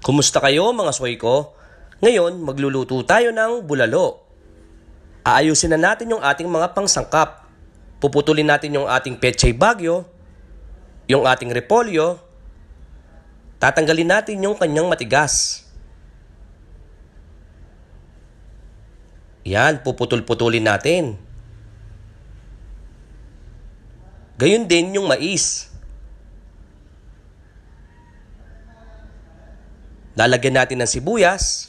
Kumusta kayo mga soy ko? Ngayon, magluluto tayo ng bulalo. Aayusin na natin yung ating mga pangsangkap. Puputulin natin yung ating pechay bagyo, yung ating repolyo, tatanggalin natin yung kanyang matigas. Yan, puputol-putulin natin. Gayun din yung mais. Lalagyan natin ng sibuyas.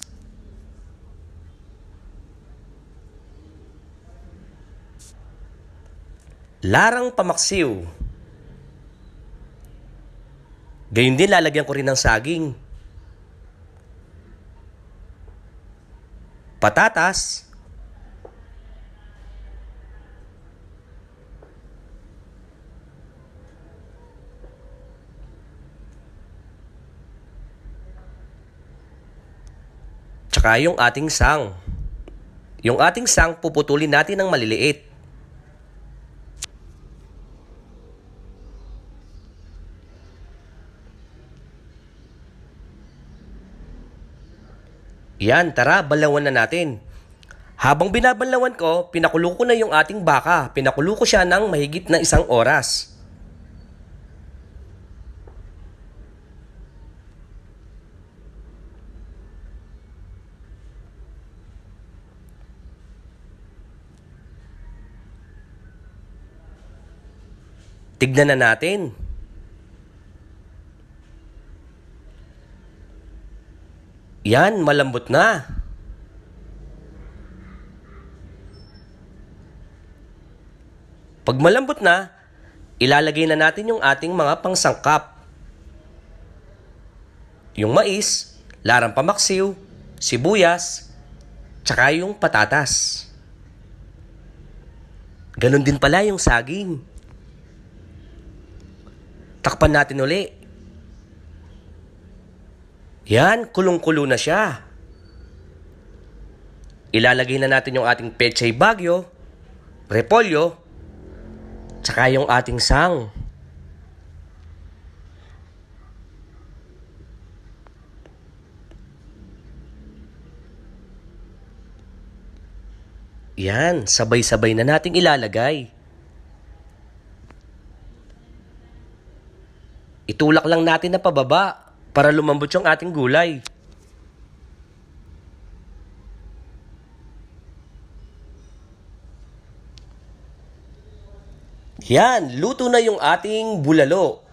Larang pamaksiw. Gayun din lalagyan ko rin ng saging. Patatas. Tsaka yung ating sang. Yung ating sang puputulin natin ng maliliit. Yan, tara, balawan na natin. Habang binabalawan ko, pinakulo ko na yung ating baka. Pinakulo ko siya ng mahigit na 1 oras. Tignan na natin. Yan, malambot na. Pag malambot na, ilalagay na natin yung ating mga pangsangkap. Yung mais, larang pamaksiw, sibuyas, tsaka yung patatas. Ganon din pala yung saging. Takpan natin uli. Yan, kulong-kulo na siya. Ilalagay na natin yung ating pechay bagyo, repolyo, tsaka yung ating sang. Yan, sabay-sabay na nating ilalagay. Itulak lang natin na pababa para lumambot yung ating gulay. Yan, luto na yung ating bulalo.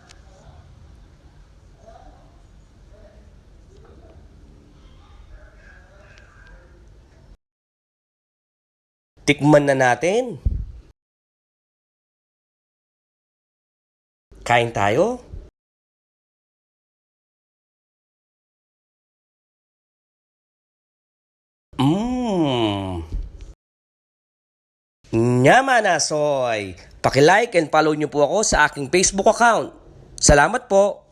Tikman na natin. Kain tayo. Nyama na soy! Paki-like and follow nyo po ako sa aking Facebook account. Salamat po!